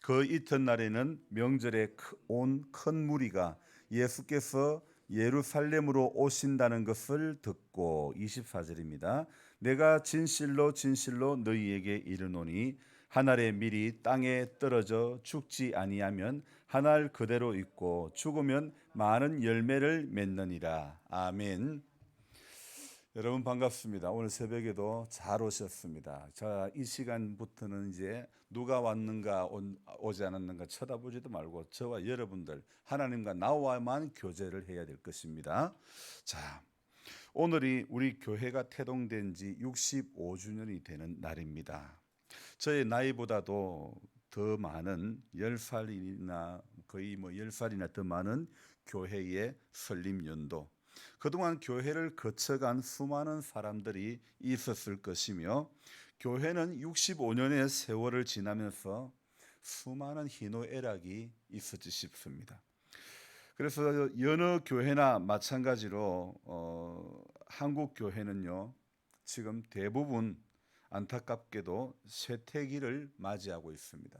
그 이튿날에는 명절에 온 큰 무리가 예수께서 예루살렘으로 오신다는 것을 듣고 24절입니다. 내가 진실로 진실로 너희에게 이르노니 한 알의 밀이 땅에 떨어져 죽지 아니하면 한 알 그대로 있고 죽으면 많은 열매를 맺느니라. 아멘. 여러분 반갑습니다. 오늘 새벽에도 잘 오셨습니다. 자, 이 시간부터는 이제 누가 왔는가 오지 않았는가 쳐다보지도 말고 저와 여러분들 하나님과 나와만 교제를 해야 될 것입니다. 자, 오늘이 우리 교회가 태동된 지 65주년이 되는 날입니다. 저의 나이보다도 더 많은 10살이나 거의 10살이나 더 많은 교회의 설립 연도, 그동안 교회를 거쳐간 수많은 사람들이 있었을 것이며 교회는 65년의 세월을 지나면서 수많은 희노애락이 있었지 싶습니다. 그래서 여느 교회나 마찬가지로 한국 교회는요 지금 대부분 안타깝게도 쇠퇴기를 맞이하고 있습니다.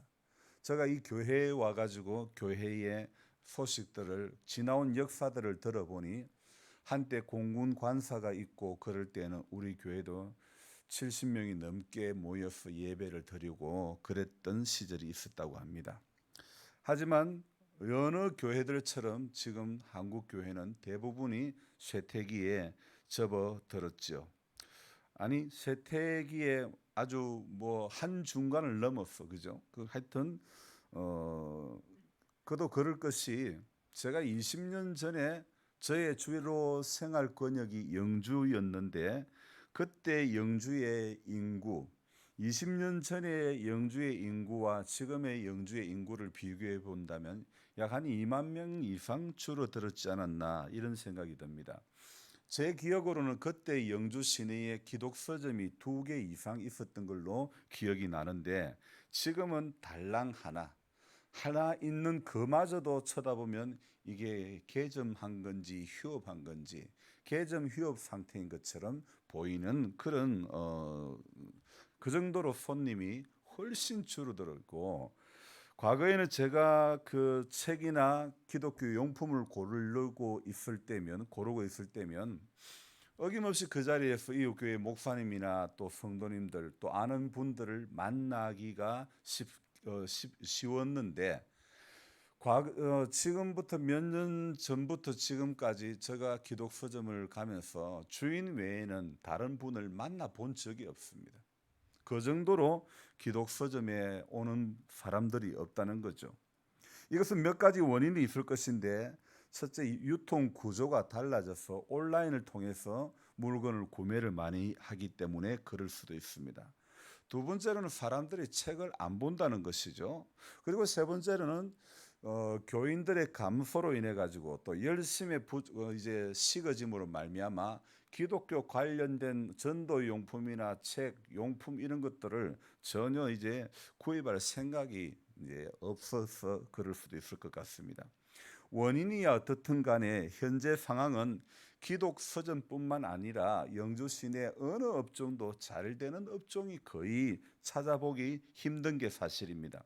제가 이 교회에 와가지고 교회의 소식들을 지나온 역사들을 들어보니 한때 공군 관사가 있고 그럴 때는 우리 교회도 70명이 넘게 모여서 예배를 드리고 그랬던 시절이 있었다고 합니다. 하지만 여느 교회들처럼 지금 한국 교회는 대부분이 쇠퇴기에 접어들었죠. 아니 쇠퇴기에 아주 한 중간을 넘었어, 그죠? 하여튼 그도 그럴 것이 제가 20년 전에 저의 주로 생활 권역이 영주였는데 그때 영주의 인구 20년 전의 영주의 인구와 지금의 영주의 인구를 비교해 본다면 약 한 2만 명 이상 줄어들었지 않았나 이런 생각이 듭니다. 제 기억으로는 그때 영주 시내에 기독 서점이 2개 이상 있었던 걸로 기억이 나는데 지금은 달랑 하나 있는 그마저도 쳐다보면 이게 개점한 건지 휴업한 건지 개점 휴업 상태인 것처럼 보이는 그런 그 정도로 손님이 훨씬 줄어들었고, 과거에는 제가 그 책이나 기독교 용품을 고르고 있을 때면 어김없이 그 자리에서 이웃교회 목사님이나 또 성도님들 또 아는 분들을 만나기가 쉬웠는데 지금부터 몇 년 전부터 지금까지 제가 기독 서점을 가면서 주인 외에는 다른 분을 만나 본 적이 없습니다. 그 정도로 기독 서점에 오는 사람들이 없다는 거죠. 이것은 몇 가지 원인이 있을 것인데, 첫째, 유통 구조가 달라져서 온라인을 통해서 물건을 구매를 많이 하기 때문에 그럴 수도 있습니다. 두 번째로는 사람들이 책을 안 본다는 것이죠. 그리고 세 번째로는 교인들의 감소로 인해 가지고 또 열심의 이제 식어짐으로 말미암아 기독교 관련된 전도 용품이나 책 용품 이런 것들을 전혀 이제 구입할 생각이 이제 없어서 그럴 수도 있을 것 같습니다. 원인이야 어떻든 간에 현재 상황은 기독 서점뿐만 아니라 영주 시내 어느 업종도 잘 되는 업종이 거의 찾아보기 힘든 게 사실입니다.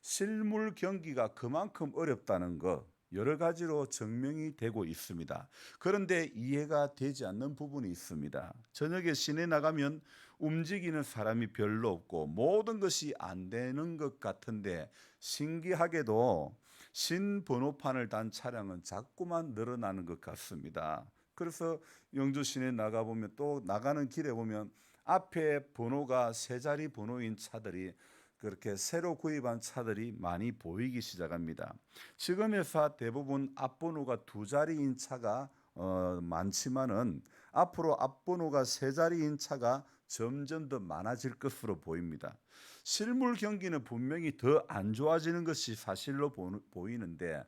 실물 경기가 그만큼 어렵다는 것 여러 가지로 증명이 되고 있습니다. 그런데 이해가 되지 않는 부분이 있습니다. 저녁에 시내 나가면 움직이는 사람이 별로 없고 모든 것이 안 되는 것 같은데 신기하게도 신번호판을 단 차량은 자꾸만 늘어나는 것 같습니다. 그래서 영주 시내 나가보면 또 나가는 길에 보면 앞에 번호가 세 자리 번호인 차들이 그렇게 새로 구입한 차들이 많이 보이기 시작합니다. 지금에서 대부분 앞번호가 2자리인 차가 많지만은 앞으로 앞번호가 3자리인 차가 점점 더 많아질 것으로 보입니다. 실물 경기는 분명히 더 안 좋아지는 것이 사실로 보이는데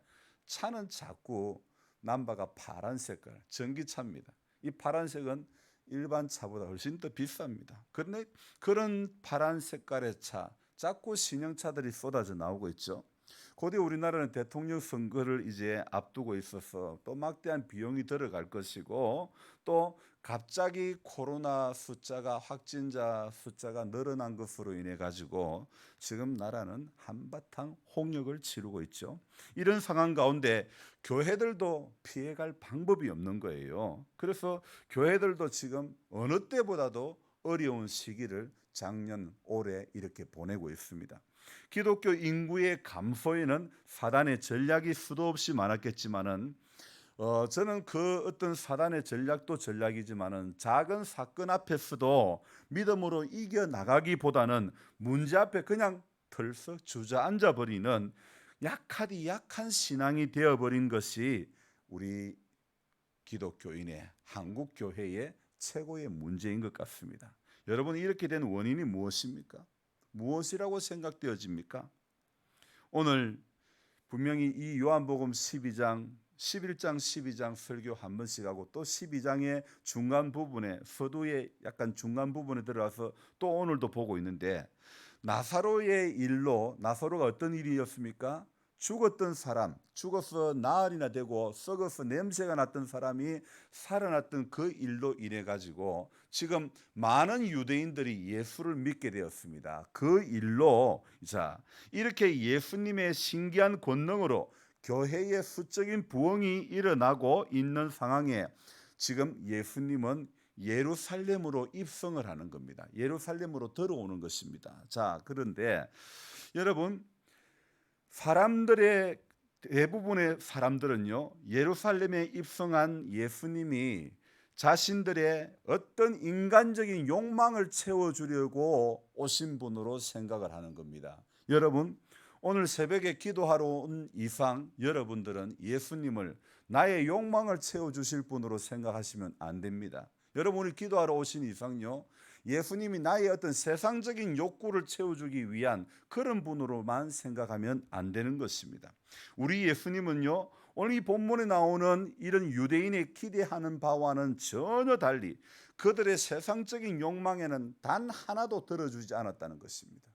차는 자꾸 남바가 파란 색깔 전기차입니다. 이 파란색은 일반 차보다 훨씬 더 비쌉니다. 그런데 그런 파란 색깔의 차 자꾸 신형차들이 쏟아져 나오고 있죠. 곧 우리나라는 대통령 선거를 이제 앞두고 있어서 또 막대한 비용이 들어갈 것이고 또 갑자기 코로나 숫자가 확진자 숫자가 늘어난 것으로 인해 가지고 지금 나라는 한바탕 홍역을 치르고 있죠. 이런 상황 가운데 교회들도 피해갈 방법이 없는 거예요. 그래서 교회들도 지금 어느 때보다도 어려운 시기를 작년, 올해 이렇게 보내고 있습니다. 기독교 인구의 감소에는 사단의 전략이 수도 없이 많았겠지만은 저는 그 어떤 사단의 전략도 전략이지만은 작은 사건 앞에서도 믿음으로 이겨 나가기보다는 문제 앞에 그냥 털썩 주저앉아 버리는 약하디 약한 신앙이 되어 버린 것이 우리 기독교인의 한국 교회의 최고의 문제인 것 같습니다. 여러분, 이렇게 된 원인이 무엇입니까? 무엇이라고 생각되어집니까? 오늘 분명히 이 요한복음 12장, 11장, 12장 설교 한 번씩 하고 또 12장의 중간 부분에 서두의 약간 중간 부분에 들어가서 또 오늘도 보고 있는데 나사로의 일로 나사로가 어떤 일이었습니까? 죽었던 사람, 죽어서 나흘이나 되고 썩어서 냄새가 났던 사람이 살아났던 그 일로 인해 가지고 지금 많은 유대인들이 예수를 믿게 되었습니다. 그 일로 자 이렇게 예수님의 신기한 권능으로 교회의 수적인 부흥이 일어나고 있는 상황에 지금 예수님은 예루살렘으로 입성을 하는 겁니다. 예루살렘으로 들어오는 것입니다. 자, 그런데 여러분, 사람들의 대부분의 사람들은요, 예루살렘에 입성한 예수님이 자신들의 어떤 인간적인 욕망을 채워주려고 오신 분으로 생각을 하는 겁니다. 여러분, 오늘 새벽에 기도하러 온 이상 여러분들은 예수님을 나의 욕망을 채워주실 분으로 생각하시면 안 됩니다. 여러분이 기도하러 오신 이상요, 예수님이 나의 어떤 세상적인 욕구를 채워주기 위한 그런 분으로만 생각하면 안 되는 것입니다. 우리 예수님은요, 오늘 이 본문에 나오는 이런 유대인의 기대하는 바와는 전혀 달리 그들의 세상적인 욕망에는 단 하나도 들어주지 않았다는 것입니다.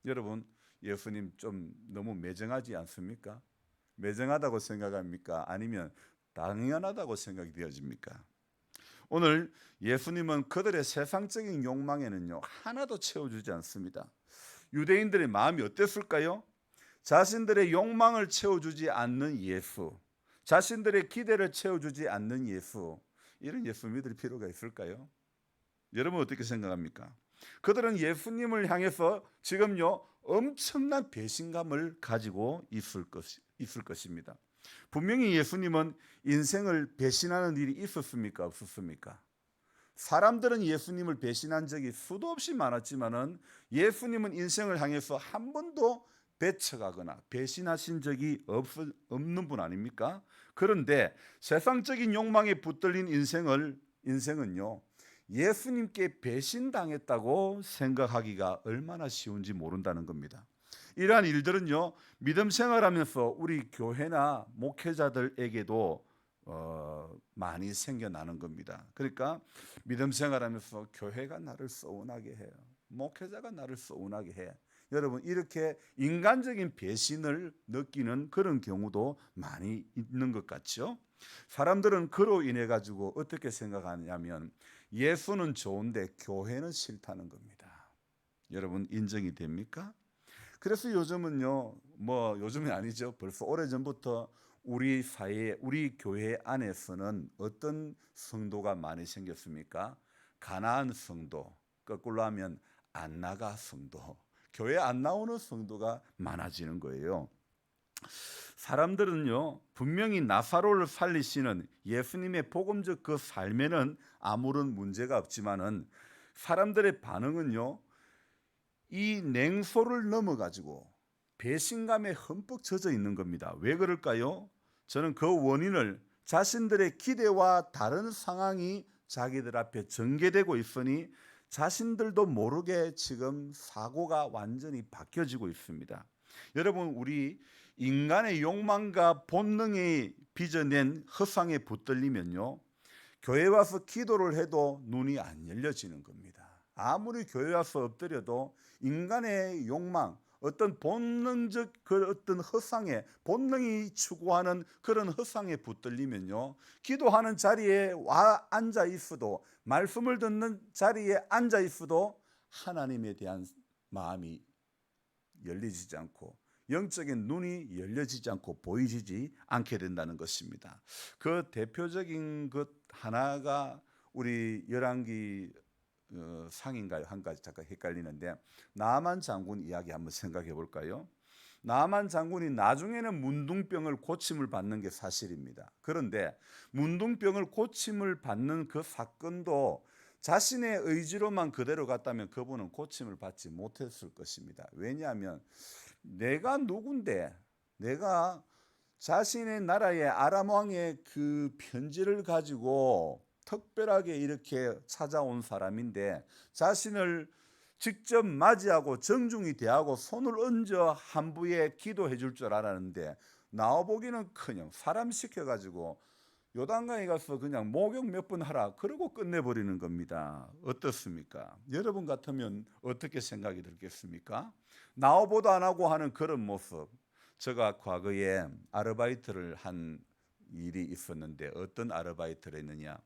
여러분, 예수님 좀 너무 매정하지 않습니까? 매정하다고 생각합니까? 아니면 당연하다고 생각이 되어집니까? 오늘 예수님은 그들의 세상적인 욕망에는요 하나도 채워주지 않습니다. 유대인들의 마음이 어땠을까요? 자신들의 욕망을 채워주지 않는 예수, 자신들의 기대를 채워주지 않는 예수, 이런 예수 믿을 필요가 있을까요? 여러분 어떻게 생각합니까? 그들은 예수님을 향해서 지금요 엄청난 배신감을 가지고 있을 것입니다. 분명히 예수님은 인생을 배신하는 일이 있었습니까? 없었습니까? 사람들은 예수님을 배신한 적이 수도 없이 많았지만은 예수님은 인생을 향해서 한 번도 배척하거나 배신하신 적이 없는 분 아닙니까? 그런데 세상적인 욕망에 붙들린 인생은요 예수님께 배신당했다고 생각하기가 얼마나 쉬운지 모른다는 겁니다. 이러한 일들은요 믿음 생활하면서 우리 교회나 목회자들에게도 많이 생겨나는 겁니다. 그러니까 믿음 생활하면서 교회가 나를 서운하게 해요, 목회자가 나를 서운하게 해. 여러분, 이렇게 인간적인 배신을 느끼는 그런 경우도 많이 있는 것 같죠. 사람들은 그로 인해 가지고 어떻게 생각하냐면 예수는 좋은데 교회는 싫다는 겁니다. 여러분, 인정이 됩니까? 그래서 요즘은요, 뭐 요즘이 아니죠. 벌써 오래전부터 우리 사회에, 우리 교회 안에서는 어떤 성도가 많이 생겼습니까? 가나안 성도, 거꾸로 하면 안 나가 성도, 교회 안 나오는 성도가 많아지는 거예요. 사람들은요 분명히 나사로를 살리시는 예수님의 복음적 그 삶에는 아무런 문제가 없지만은 사람들의 반응은요 이 냉소를 넘어가지고 배신감에 흠뻑 젖어 있는 겁니다. 왜 그럴까요? 저는 그 원인을 자신들의 기대와 다른 상황이 자기들 앞에 전개되고 있으니 자신들도 모르게 지금 사고가 완전히 바뀌어지고 있습니다. 여러분, 우리 인간의 욕망과 본능이 빚어낸 허상에 붙들리면요 교회 와서 기도를 해도 눈이 안 열려지는 겁니다. 아무리 교회 와서 엎드려도 인간의 욕망, 어떤 본능적 그 어떤 허상에 본능이 추구하는 그런 허상에 붙들리면요, 기도하는 자리에 와 앉아 있어도 말씀을 듣는 자리에 앉아 있어도 하나님에 대한 마음이 열리지 않고 영적인 눈이 열려지지 않고 보이지 않게 된다는 것입니다. 그 대표적인 것 하나가 우리 열왕기 상인가요? 한 가지 잠깐 헷갈리는데, 나만 장군 이야기 한번 생각해 볼까요? 나만 장군이 나중에는 문둥병을 고침을 받는 게 사실입니다. 그런데 문둥병을 고침을 받는 그 사건도 자신의 의지로만 그대로 갔다면 그분은 고침을 받지 못했을 것입니다. 왜냐하면 내가 누군데, 내가 자신의 나라의 아람 왕의 그 편지를 가지고 특별하게 이렇게 찾아온 사람인데 자신을 직접 맞이하고 정중히 대하고 손을 얹어 한부에 기도해 줄 줄 알았는데, 나와보기는커녕 사람 시켜가지고 요단강에 가서 그냥 목욕 몇 번 하라 그러고 끝내버리는 겁니다. 어떻습니까? 여러분 같으면 어떻게 생각이 들겠습니까? 나오보도 안 하고 하는 그런 모습. 제가 과거에 아르바이트를 한 일이 있었는데, 어떤 아르바이트를 했느냐,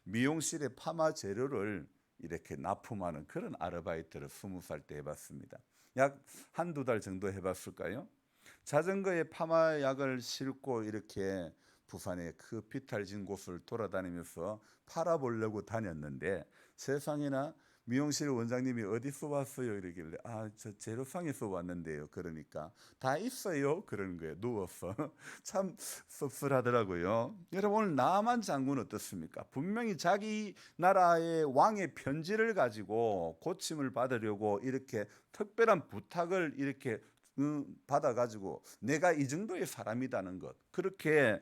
미용실에 파마 재료를 이렇게 납품하는 그런 아르바이트를 20살 때 해봤습니다. 약 한두 달 정도 해봤을까요? 자전거에 파마약을 싣고 이렇게 부산의 그 비탈진 곳을 돌아다니면서 팔아보려고 다녔는데, 세상에나 미용실 원장님이 어디서 왔어요? 이러길래 저 제로상에서 왔는데요. 그러니까 다 있어요. 그러는 거예요. 누워서. 참 씁쓸하더라고요. 여러분, 오늘 나만 장군 어떻습니까? 분명히 자기 나라의 왕의 편지를 가지고 고침을 받으려고 이렇게 특별한 부탁을 이렇게 받아가지고 내가 이 정도의 사람이라는 것, 그렇게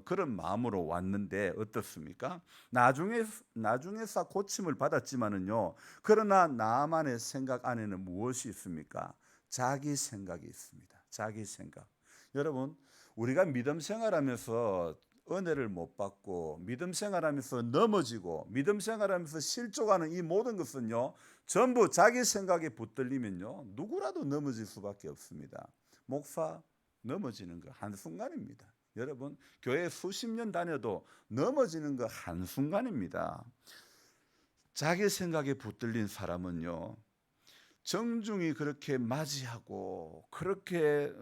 그런 마음으로 왔는데 어떻습니까? 나중에서 고침을 받았지만은요, 그러나 나만의 생각 안에는 무엇이 있습니까? 자기 생각이 있습니다. 자기 생각. 여러분, 우리가 믿음 생활하면서 은혜를 못 받고 믿음 생활하면서 넘어지고 믿음 생활하면서 실족하는 이 모든 것은요, 전부 자기 생각에 붙들리면요, 누구라도 넘어질 수밖에 없습니다. 목사, 넘어지는 거 한순간입니다. 여러분, 교회 수십 년 다녀도 넘어지는 거 한순간입니다. 자기 생각에 붙들린 사람은요, 정중히 그렇게 맞이하고 그렇게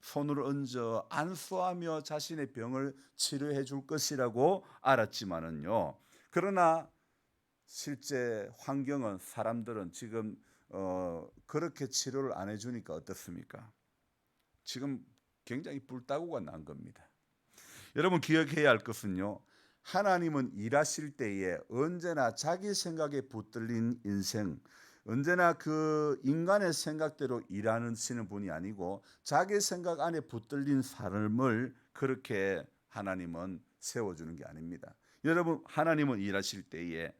손을 얹어 안수하며 자신의 병을 치료해 줄 것이라고 알았지만은요, 그러나 실제 환경은, 사람들은 지금 그렇게 치료를 안 해주니까 어떻습니까? 지금 굉장히 불따구가 난 겁니다. 여러분, 기억해야 할 것은요, 하나님은 일하실 때에 언제나 자기 생각에 붙들린 인생, 언제나 그 인간의 생각대로 일하시는 분이 아니고 자기 생각 안에 붙들린 삶을 그렇게 하나님은 세워주는 게 아닙니다. 여러분, 하나님은 일하실 때에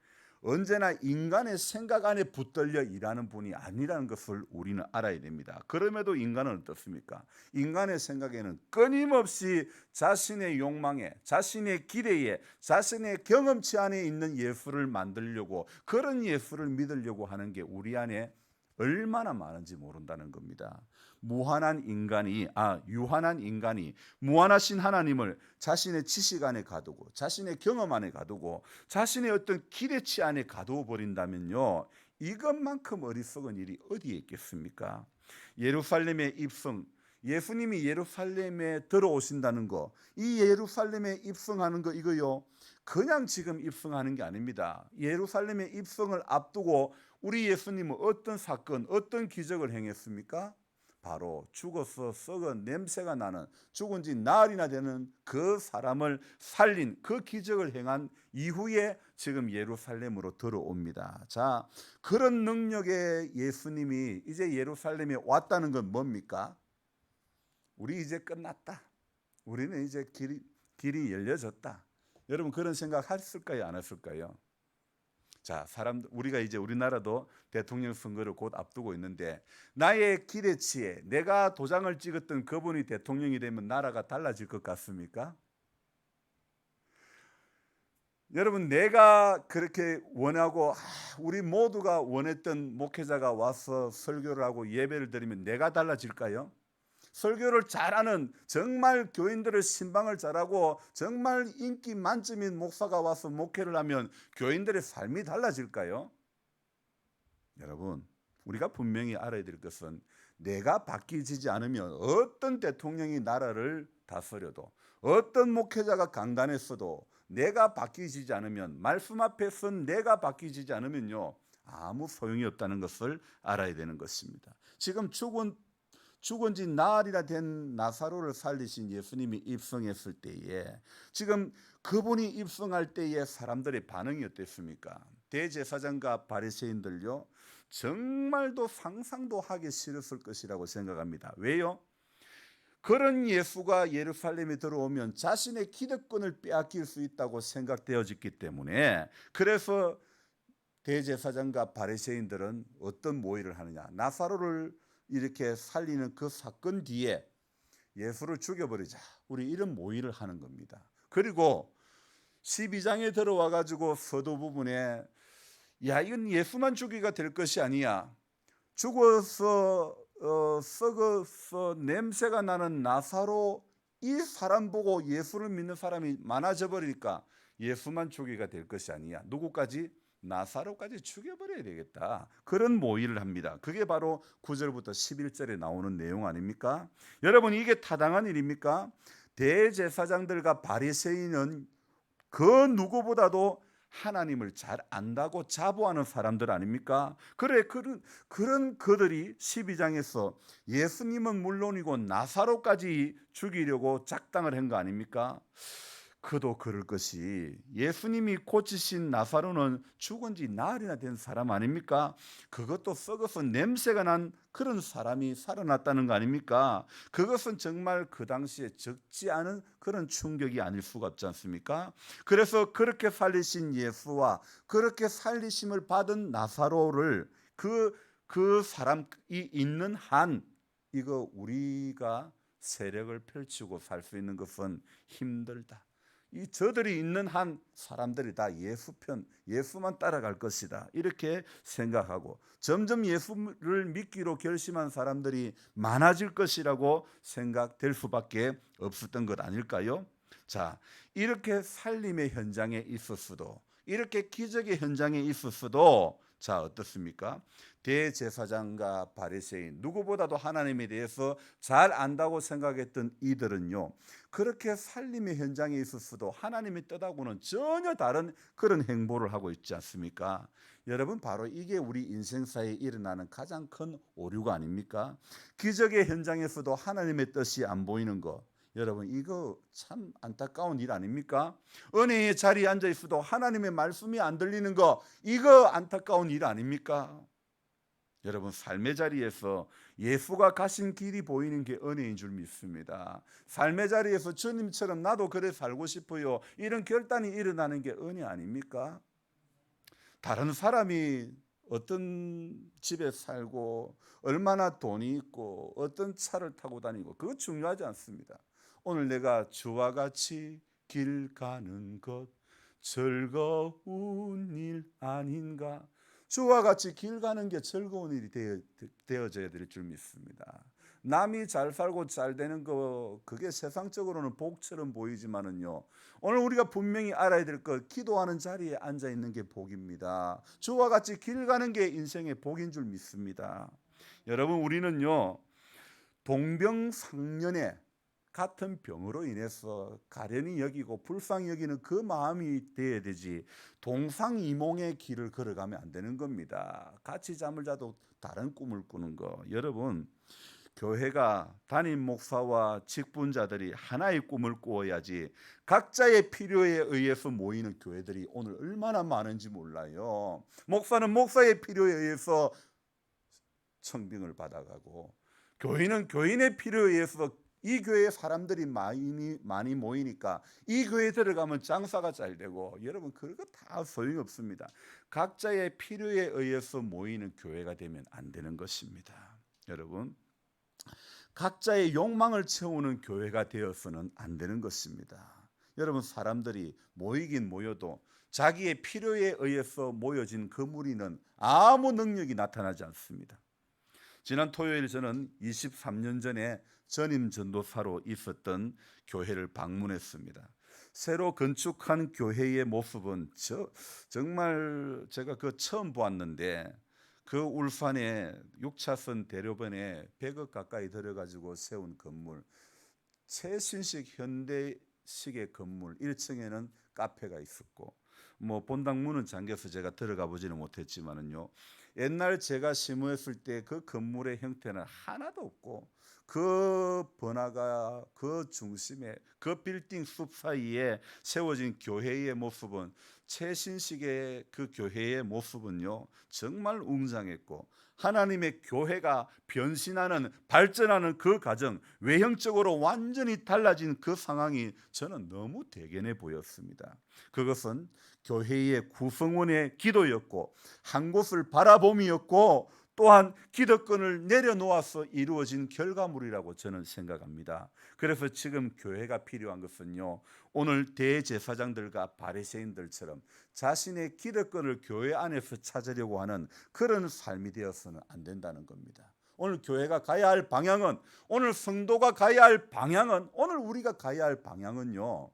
언제나 인간의 생각 안에 붙들려 일하는 분이 아니라는 것을 우리는 알아야 됩니다. 그럼에도 인간은 어떻습니까? 인간의 생각에는 끊임없이 자신의 욕망에, 자신의 기대에, 자신의 경험치 안에 있는 예수를 만들려고, 그런 예수를 믿으려고 하는 게 우리 안에 얼마나 많은지 모른다는 겁니다. 유한한 인간이 무한하신 하나님을 자신의 지식 안에 가두고 자신의 경험 안에 가두고 자신의 어떤 기대치 안에 가두어 버린다면요, 이것만큼 어리석은 일이 어디에 있겠습니까? 예루살렘의 입성, 예수님이 예루살렘에 들어오신다는 거, 이 예루살렘에 입성하는 거, 이거요, 그냥 지금 입성하는 게 아닙니다. 예루살렘의 입성을 앞두고 우리 예수님은 어떤 사건, 어떤 기적을 행했습니까? 바로 죽어서 썩은 냄새가 나는, 죽은 지 나흘이나 되는 그 사람을 살린 그 기적을 행한 이후에 지금 예루살렘으로 들어옵니다. 자, 그런 능력의 예수님이 이제 예루살렘에 왔다는 건 뭡니까? 우리 이제 끝났다. 우리는 이제 길이 열려졌다. 여러분, 그런 생각 했을까요? 안 했을까요? 자, 우리가 이제 우리나라도 대통령 선거를 곧 앞두고 있는데, 나의 기대치에 내가 도장을 찍었던 그분이 대통령이 되면 나라가 달라질 것 같습니까? 여러분, 내가 그렇게 원하고 우리 모두가 원했던 목회자가 와서 설교를 하고 예배를 드리면 내가 달라질까요? 설교를 잘하는 정말 교인들을 신방을 잘하고 정말 인기 만점인 목사가 와서 목회를 하면 교인들의 삶이 달라질까요? 여러분, 우리가 분명히 알아야 될 것은 내가 바뀌지 않으면 어떤 대통령이 나라를 다스려도 어떤 목회자가 강단했어도 내가 바뀌지 않으면, 말씀 앞에 선 내가 바뀌지 않으면요, 아무 소용이 없다는 것을 알아야 되는 것입니다. 지금 죽은 지 나흘이나 된 나사로를 살리신 예수님이 입성했을 때에, 지금 그분이 입성할 때에 사람들의 반응이 어땠습니까? 대제사장과 바리새인들요, 정말도 상상도 하기 싫었을 것이라고 생각합니다. 왜요? 그런 예수가 예루살렘에 들어오면 자신의 기득권을 빼앗길 수 있다고 생각되어졌기 때문에, 그래서 대제사장과 바리새인들은 어떤 모의를 하느냐, 나사로를 이렇게 살리는 그 사건 뒤에 예수를 죽여버리자, 우리 이런 모의를 하는 겁니다. 그리고 12장에 들어와 가지고 서도 부분에, 야, 이건 예수만 죽이가 될 것이 아니야, 죽어서 썩어서 냄새가 나는 나사로, 이 사람 보고 예수를 믿는 사람이 많아져 버리니까 예수만 죽이가 될 것이 아니야, 누구까지? 나사로까지 죽여버려야 되겠다, 그런 모의를 합니다. 그게 바로 9절부터 11절에 나오는 내용 아닙니까? 여러분, 이게 타당한 일입니까? 대제사장들과 바리새인은 그 누구보다도 하나님을 잘 안다고 자부하는 사람들 아닙니까? 그런 그들이 12장에서 예수님은 물론이고 나사로까지 죽이려고 작당을 한 거 아닙니까? 그도 그럴 것이, 예수님이 고치신 나사로는 죽은 지 나흘이나 된 사람 아닙니까? 그것도 썩어서 냄새가 난 그런 사람이 살아났다는 거 아닙니까? 그것은 정말 그 당시에 적지 않은 그런 충격이 아닐 수가 없지 않습니까? 그래서 그렇게 살리신 예수와 그렇게 살리심을 받은 나사로를 그 사람이 있는 한, 이거 우리가 세력을 펼치고 살 수 있는 것은 힘들다. 이 저들이 있는 한 사람들이 다 예수만 따라갈 것이다, 이렇게 생각하고 점점 예수를 믿기로 결심한 사람들이 많아질 것이라고 생각될 수밖에 없었던 것 아닐까요? 자, 이렇게 살림의 현장에 있었어도, 이렇게 기적의 현장에 있었어도, 자, 어떻습니까? 대제사장과 바리새인, 누구보다도 하나님에 대해서 잘 안다고 생각했던 이들은요, 그렇게 살림의 현장에 있었어도 하나님의 뜻하고는 전혀 다른 그런 행보를 하고 있지 않습니까? 여러분, 바로 이게 우리 인생사에 일어나는 가장 큰 오류가 아닙니까? 기적의 현장에서도 하나님의 뜻이 안 보이는 것, 여러분, 이거 참 안타까운 일 아닙니까? 은혜의 자리에 앉아 있어도 하나님의 말씀이 안 들리는 거, 이거 안타까운 일 아닙니까? 여러분, 삶의 자리에서 예수가 가신 길이 보이는 게 은혜인 줄 믿습니다. 삶의 자리에서 주님처럼 나도 그래 살고 싶어요, 이런 결단이 일어나는 게 은혜 아닙니까? 다른 사람이 어떤 집에 살고 얼마나 돈이 있고 어떤 차를 타고 다니고, 그거 중요하지 않습니다. 오늘 내가 주와 같이 길 가는 것 즐거운 일 아닌가? 주와 같이 길 가는 게 즐거운 일이 되어져야 될 줄 믿습니다. 남이 잘 살고 잘 되는 거, 그게 세상적으로는 복처럼 보이지만은요, 오늘 우리가 분명히 알아야 될 것, 기도하는 자리에 앉아 있는 게 복입니다. 주와 같이 길 가는 게 인생의 복인 줄 믿습니다. 여러분, 우리는요, 동병상련에 같은 병으로 인해서 가련히 여기고 불쌍히 여기는 그 마음이 돼야 되지, 동상이몽의 길을 걸어가면 안 되는 겁니다. 같이 잠을 자도 다른 꿈을 꾸는 거. 여러분, 교회가 담임 목사와 직분자들이 하나의 꿈을 꾸어야지, 각자의 필요에 의해서 모이는 교회들이 오늘 얼마나 많은지 몰라요. 목사는 목사의 필요에 의해서 청빙을 받아가고, 교인은 교인의 필요에 의해서, 이 교회에 사람들이 많이 모이니까 이 교회에 들어가면 장사가 잘 되고, 여러분, 그거 다 소용없습니다. 각자의 필요에 의해서 모이는 교회가 되면 안 되는 것입니다. 여러분, 각자의 욕망을 채우는 교회가 되어서는 안 되는 것입니다. 여러분, 사람들이 모이긴 모여도 자기의 필요에 의해서 모여진 그 무리는 아무 능력이 나타나지 않습니다. 지난 토요일 저는 23년 전에 전임 전도사로 있었던 교회를 방문했습니다. 새로 건축한 교회의 모습은 정말 제가 처음 보았는데, 그 울산에 6차선 대로변에 100억 가까이 들여가지고 세운 건물, 최신식 현대식의 건물, 1층에는 카페가 있었고, 본당 문은 잠겨서 제가 들어가 보지는 못했지만은요, 옛날 제가 심호했을 때 그 건물의 형태는 하나도 없고, 그 번화가 그 중심에 그 빌딩 숲 사이에 세워진 교회의 모습은, 최신식의 그 교회의 모습은요 정말 웅장했고, 하나님의 교회가 변신하는, 발전하는 그 과정, 외형적으로 완전히 달라진 그 상황이 저는 너무 대견해 보였습니다. 그것은 교회의 구성원의 기도였고, 한 곳을 바라봄이었고, 또한 기득권을 내려놓아서 이루어진 결과물이라고 저는 생각합니다. 그래서 지금 교회가 필요한 것은요, 오늘 대제사장들과 바리새인들처럼 자신의 기득권을 교회 안에서 찾으려고 하는 그런 삶이 되어서는 안 된다는 겁니다. 오늘 교회가 가야 할 방향은, 오늘 성도가 가야 할 방향은, 오늘 우리가 가야 할 방향은요,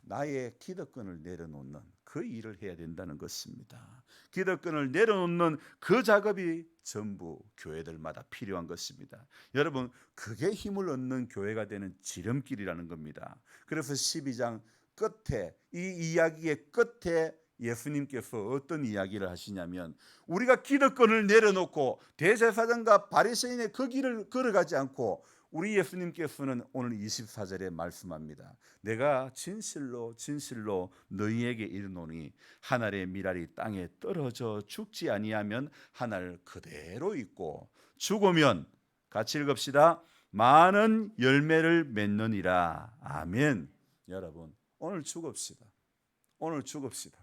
나의 기득권을 내려놓는 그 일을 해야 된다는 것입니다. 기득권을 내려놓는 그 작업이 전부 교회들마다 필요한 것입니다. 여러분, 그게 힘을 얻는 교회가 되는 지름길이라는 겁니다. 그래서 12장 끝에, 이 이야기의 끝에 예수님께서 어떤 이야기를 하시냐면, 우리가 기득권을 내려놓고 대제사장과 바리새인의 그 길을 걸어가지 않고, 우리 예수님께서는 오늘 24절에 말씀합니다. 내가 진실로 진실로 너희에게 이르노니 한 알의 밀알이 땅에 떨어져 죽지 아니하면 한 알 그대로 있고, 죽으면, 같이 읽읍시다, 많은 열매를 맺느니라. 아멘. 여러분, 오늘 죽읍시다. 오늘 죽읍시다.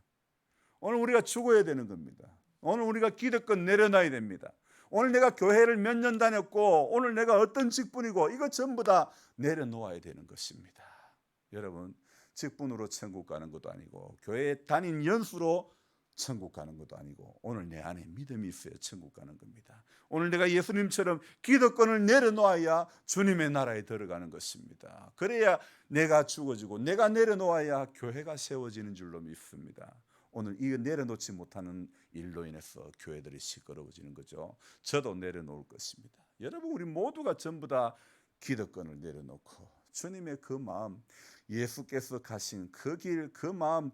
오늘 우리가 죽어야 되는 겁니다. 오늘 우리가 기득권 내려놔야 됩니다. 오늘 내가 교회를 몇 년 다녔고, 오늘 내가 어떤 직분이고, 이거 전부 다 내려놓아야 되는 것입니다. 여러분, 직분으로 천국 가는 것도 아니고, 교회에 다닌 연수로 천국 가는 것도 아니고, 오늘 내 안에 믿음이 있어야 천국 가는 겁니다. 오늘 내가 예수님처럼 기득권을 내려놓아야 주님의 나라에 들어가는 것입니다. 그래야 내가 죽어지고, 내가 내려놓아야 교회가 세워지는 줄로 믿습니다. 오늘 이거 내려놓지 못하는 일로 인해서 교회들이 시끄러워지는 거죠. 저도 내려놓을 것입니다. 여러분, 우리 모두가 전부 다 기득권을 내려놓고 주님의 그 마음, 예수께서 가신 그 길, 그 마음,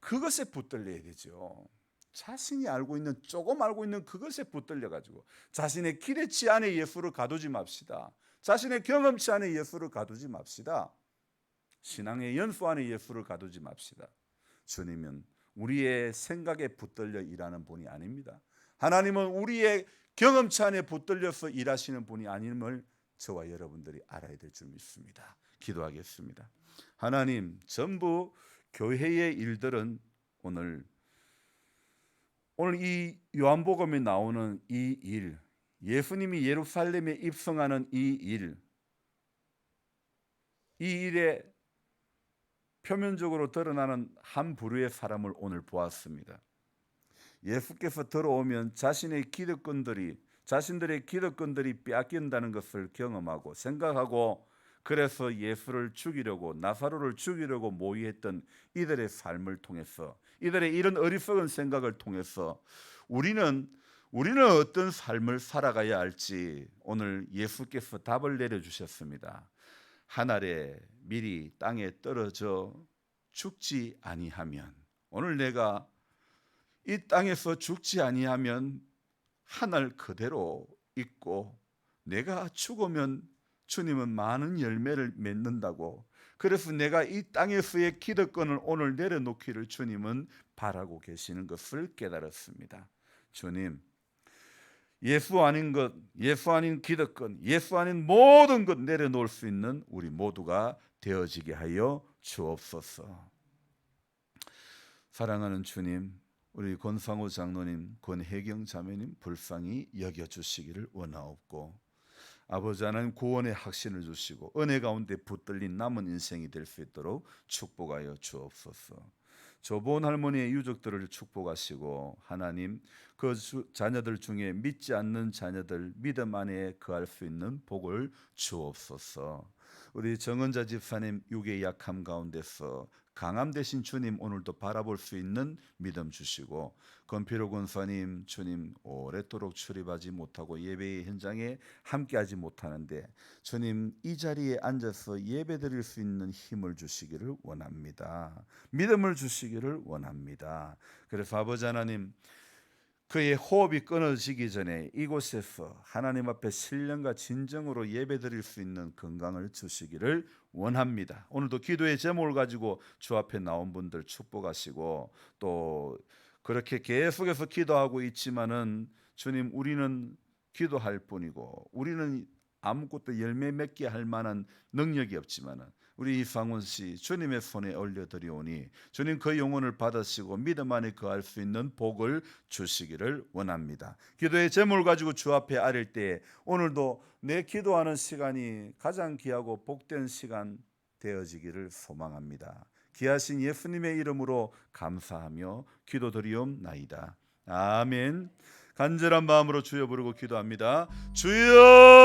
그것에 붙들려야 되죠. 자신이 알고 있는, 조금 알고 있는 그것에 붙들려 가지고 자신의 기대치 안에 예수를 가두지 맙시다. 자신의 경험치 안에 예수를 가두지 맙시다. 신앙의 연수 안에 예수를 가두지 맙시다. 주님은 우리의 생각에 붙들려 일하는 분이 아닙니다. 하나님은 우리의 경험치 안에 붙들려서 일하시는 분이 아님을 저와 여러분들이 알아야 될 줄 믿습니다. 기도하겠습니다. 하나님, 전부 교회의 일들은 오늘 이 요한복음에 나오는 이 일, 예수님이 예루살렘에 입성하는 이 일에 표면적으로 드러나는 한 부류의 사람을 오늘 보았습니다. 예수께서 들어오면 자신들의 기득권들이 빼앗긴다는 것을 경험하고 생각하고, 그래서 예수를 죽이려고, 나사로를 죽이려고 모의했던 이들의 삶을 통해서, 이들의 이런 어리석은 생각을 통해서 우리는 어떤 삶을 살아가야 할지 오늘 예수께서 답을 내려주셨습니다. 한 알의 밀이 땅에 떨어져 죽지 아니하면, 오늘 내가 이 땅에서 죽지 아니하면 한 알 그대로 있고, 내가 죽으면 주님은 많은 열매를 맺는다고, 그래서 내가 이 땅에서의 기득권을 오늘 내려놓기를 주님은 바라고 계시는 것을 깨달았습니다. 주님, 예수 아닌 것, 예수 아닌 기득권, 예수 아닌 모든 것 내려놓을 수 있는 우리 모두가 되어지게 하여 주옵소서. 사랑하는 주님, 우리 권상우 장로님, 권혜경 자매님 불쌍히 여겨주시기를 원하옵고, 아버지 하나님 구원의 확신을 주시고 은혜 가운데 붙들린 남은 인생이 될 수 있도록 축복하여 주옵소서. 조본 할머니의 유족들을 축복하시고 하나님 그 자녀들 중에 믿지 않는 자녀들 믿음 안에 거할 수 있는 복을 주옵소서. 우리 정은자 집사님 육의 약함 가운데서 강함 되신 주님 오늘도 바라볼 수 있는 믿음 주시고, 권필호 권사님 주님 오랫도록 출입하지 못하고 예배의 현장에 함께하지 못하는데 주님 이 자리에 앉아서 예배드릴 수 있는 힘을 주시기를 원합니다. 믿음을 주시기를 원합니다. 그래서 아버지 하나님 그의 호흡이 끊어지기 전에 이곳에서 하나님 앞에 신령과 진정으로 예배드릴 수 있는 건강을 주시기를 원합니다. 오늘도 기도의 제목을 가지고 주 앞에 나온 분들 축복하시고, 또 그렇게 계속해서 기도하고 있지만은 주님 우리는 기도할 뿐이고 우리는 아무것도 열매 맺게 할 만한 능력이 없지만은 우리 이상훈 씨 주님의 손에 올려드리오니 주님 그 영혼을 받으시고 믿음 안에 거할 수 있는 복을 주시기를 원합니다. 기도의 제목을 가지고 주 앞에 아릴 때 오늘도 내 기도하는 시간이 가장 귀하고 복된 시간 되어지기를 소망합니다. 귀하신 예수님의 이름으로 감사하며 기도드리옵나이다. 아멘. 간절한 마음으로 주여 부르고 기도합니다. 주여